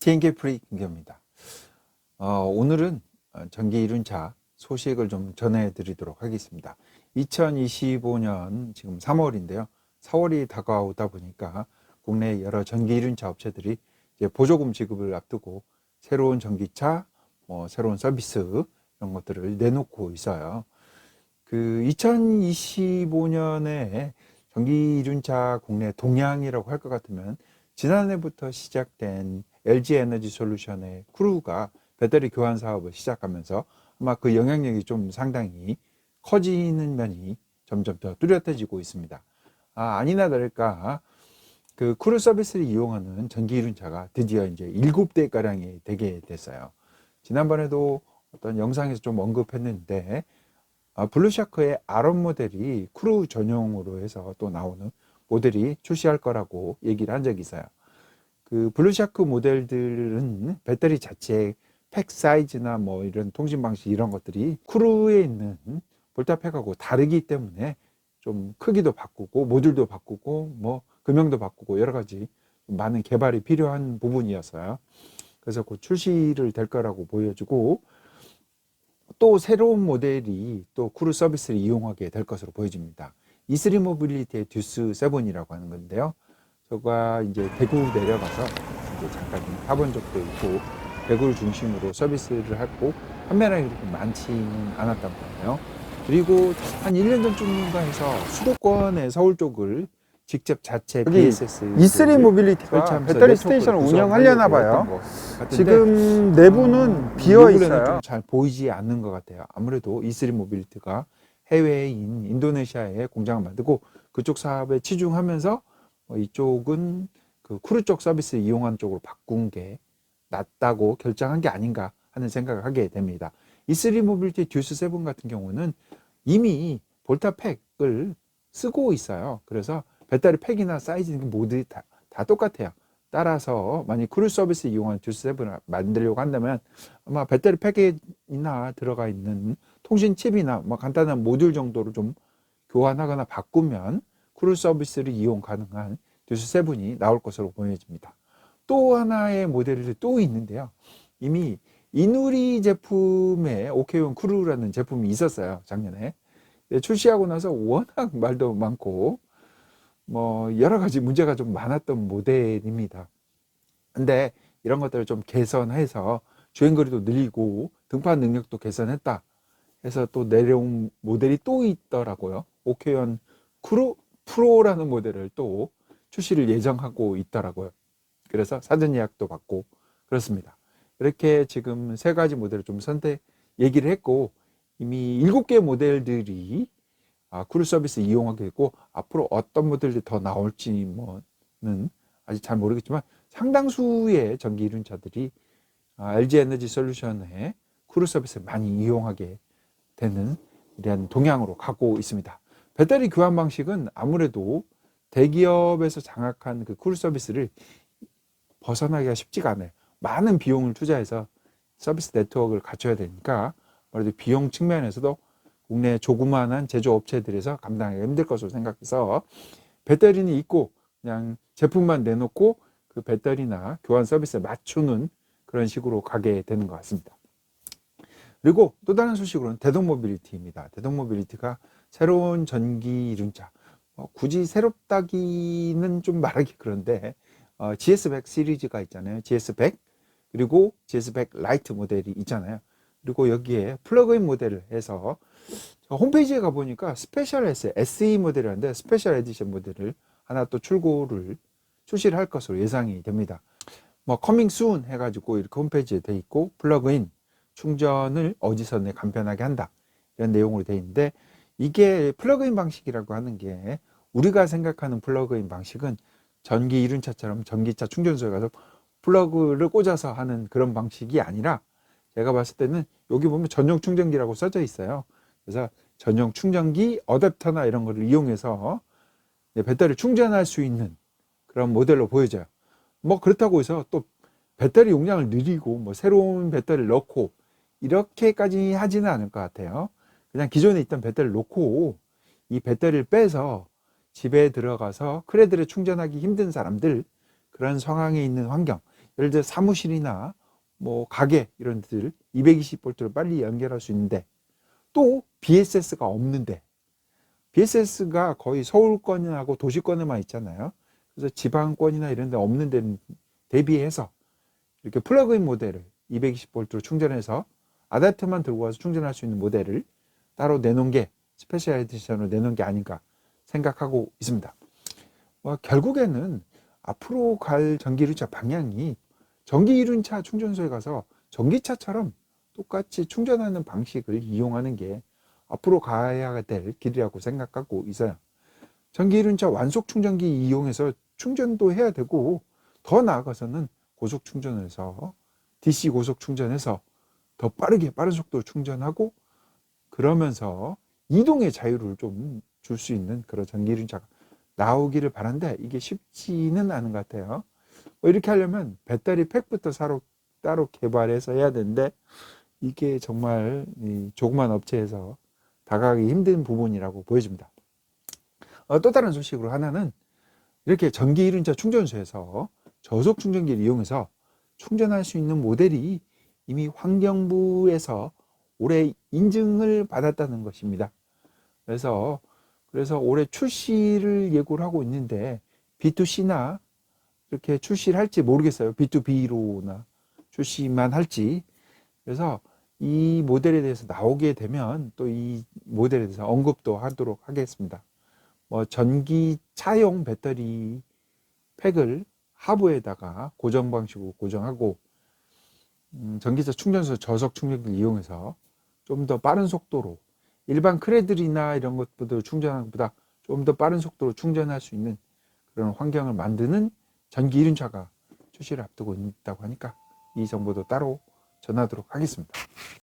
TNK 프리 김경입니다. 오늘은 전기 이륜차 소식을 좀 전해드리도록 하겠습니다. 2025년 지금 3월인데요. 4월이 다가오다 보니까 국내 여러 전기 이륜차 업체들이 이제 보조금 지급을 앞두고 새로운 전기차, 새로운 서비스 이런 것들을 내놓고 있어요. 그 2025년에 전기 이륜차 국내 동향이라고 할 것 같으면 지난해부터 시작된 LG 에너지 솔루션의 크루가 배터리 교환 사업을 시작하면서 아마 그 영향력이 좀 상당히 커지는 면이 점점 더 뚜렷해지고 있습니다. 아니나 다를까 그 크루 서비스를 이용하는 전기 이륜차가 드디어 이제 7대 가량이 되게 됐어요. 지난번에도 어떤 영상에서 좀 언급했는데 블루샤크의 R1 모델이 크루 전용으로 해서 또 나오는 모델이 출시할 거라고 얘기를 한 적이 있어요. 그 블루샤크 모델들은 배터리 자체의 팩 사이즈나 이런 통신 방식 이런 것들이 크루에 있는 볼타팩하고 다르기 때문에 좀 크기도 바꾸고 모듈도 바꾸고 금형도 바꾸고 여러 가지 많은 개발이 필요한 부분이었어요. 그래서 곧 출시를 될 거라고 보여지고 또 새로운 모델이 또 크루 서비스를 이용하게 될 것으로 보여집니다. E3 모빌리티의 듀스 7이라고 하는 건데요. 저가 이제 대구 내려가서 이제 잠깐 타본 적도 있고 대구를 중심으로 서비스를 했고 판매량이 그렇게 많지는 않았던 거예요. 그리고 한 1년 전쯤인가 해서 수도권의 서울 쪽을 직접 자체 BSS E3 모빌리티가 배터리 스테이션을 운영하려나 봐요. 지금 내부는 비어 있어요. 좀 잘 보이지 않는 것 같아요. 아무래도 E3 모빌리티가 해외인 인도네시아에 공장을 만들고 그쪽 사업에 치중하면서 이쪽은 그 크루 쪽 서비스 이용하는 쪽으로 바꾼 게 낫다고 결정한 게 아닌가 하는 생각을 하게 됩니다. E3 모빌리티 듀스 7 같은 경우는 이미 볼타팩을 쓰고 있어요. 그래서 배터리 팩이나 사이즈는 모두 다 똑같아요. 따라서 만약 크루 서비스 이용한 듀스 7을 만들려고 한다면 아마 배터리 팩이나 들어가 있는 통신 칩이나 간단한 모듈 정도로 좀 교환하거나 바꾸면 크루 서비스를 이용 가능한 듀스 7이 나올 것으로 보여집니다. 또 하나의 모델이 또 있는데요. 이미 이누리 제품에 오케이온 크루라는 제품이 있었어요. 작년에. 출시하고 나서 워낙 말도 많고 여러 가지 문제가 좀 많았던 모델입니다. 근데 이런 것들을 좀 개선해서 주행거리도 늘리고 등판 능력도 개선했다 해서 또 내려온 모델이 또 있더라고요. 오케이온 크루 프로라는 모델을 또 출시를 예정하고 있더라고요. 그래서 사전 예약도 받고 그렇습니다. 이렇게 지금 세 가지 모델을 좀 얘기를 했고 이미 7개 모델들이 크루 서비스 이용하게 되고 앞으로 어떤 모델이 더 나올지는 아직 잘 모르겠지만 상당수의 전기 이륜차들이 LG 에너지 솔루션의 크루 서비스를 많이 이용하게 되는 이런 동향으로 가고 있습니다. 배터리 교환 방식은 아무래도 대기업에서 장악한 그 크루 서비스를 벗어나기가 쉽지가 않아요. 많은 비용을 투자해서 서비스 네트워크를 갖춰야 되니까 아무래도 비용 측면에서도 국내 조그마한 제조업체들에서 감당하기 힘들 것으로 생각해서 배터리는 있고 그냥 제품만 내놓고 그 배터리나 교환 서비스에 맞추는 그런 식으로 가게 되는 것 같습니다. 그리고 또 다른 소식으로는 대동 모빌리티입니다. 대동 모빌리티가 새로운 전기 이륜차, 굳이 새롭다기는 좀 말하기 그런데 GS100 시리즈가 있잖아요. GS100 그리고 GS100 라이트 모델이 있잖아요. 그리고 여기에 플러그인 모델을 해서 홈페이지에 가보니까 스페셜 SE 모델이라는데 스페셜 에디션 모델을 하나 또 출시를 할 것으로 예상이 됩니다. 커밍 순 해가지고 이렇게 홈페이지에 돼 있고 플러그인 충전을 어디서든 간편하게 한다 이런 내용으로 돼 있는데 이게 플러그인 방식이라고 하는 게 우리가 생각하는 플러그인 방식은 전기 이륜차처럼 전기차 충전소에 가서 플러그를 꽂아서 하는 그런 방식이 아니라 제가 봤을 때는 여기 보면 전용 충전기라고 써져 있어요. 그래서 전용 충전기 어댑터나 이런 거를 이용해서 배터리를 충전할 수 있는 그런 모델로 보여져요. 그렇다고 해서 또 배터리 용량을 늘리고 새로운 배터리를 넣고 이렇게까지 하지는 않을 것 같아요. 그냥 기존에 있던 배터리를 놓고 이 배터리를 빼서 집에 들어가서 크레드를 충전하기 힘든 사람들 그런 상황에 있는 환경 예를 들어 사무실이나 뭐 가게 이런 데들 220V를 빨리 연결할 수 있는데 또 BSS가 없는데 BSS가 거의 서울권하고 도시권에만 있잖아요. 그래서 지방권이나 이런 데 없는 데는 대비해서 이렇게 플러그인 모델을 220V로 충전해서 아답터만 들고 와서 충전할 수 있는 모델을 따로 내놓은 게 스페셜 에디션으로 내놓은 게 아닌가 생각하고 있습니다. 결국에는 앞으로 갈 전기이륜차 방향이 전기이륜차 충전소에 가서 전기차처럼 똑같이 충전하는 방식을 이용하는 게 앞으로 가야 될 길이라고 생각하고 있어요. 전기이륜차 완속 충전기 이용해서 충전도 해야 되고 더 나아가서는 고속 충전해서 DC 고속 충전해서 더 빠르게 빠른 속도로 충전하고 그러면서 이동의 자유를 좀 줄 수 있는 그런 전기이륜차가 나오기를 바란데 이게 쉽지는 않은 것 같아요. 이렇게 하려면 배터리 팩부터 따로 개발해서 해야 되는데 이게 정말 조그만 업체에서 다가가기 힘든 부분이라고 보여집니다. 또 다른 소식으로 하나는 이렇게 전기이륜차 충전소에서 저속 충전기를 이용해서 충전할 수 있는 모델이 이미 환경부에서 올해 인증을 받았다는 것입니다. 그래서 올해 출시를 예고를 하고 있는데 B2C나 이렇게 출시를 할지 모르겠어요. B2B로나 출시만 할지. 그래서 이 모델에 대해서 나오게 되면 또 이 모델에 대해서 언급도 하도록 하겠습니다. 전기차용 배터리 팩을 하부에다가 고정 방식으로 고정하고 전기차 충전소 저속 충전기를 이용해서 좀 더 빠른 속도로 일반 크레들이나 이런 것보다 충전하는 것보다 좀 더 빠른 속도로 충전할 수 있는 그런 환경을 만드는 전기이륜차가 출시를 앞두고 있다고 하니까 이 정보도 따로 전하도록 하겠습니다.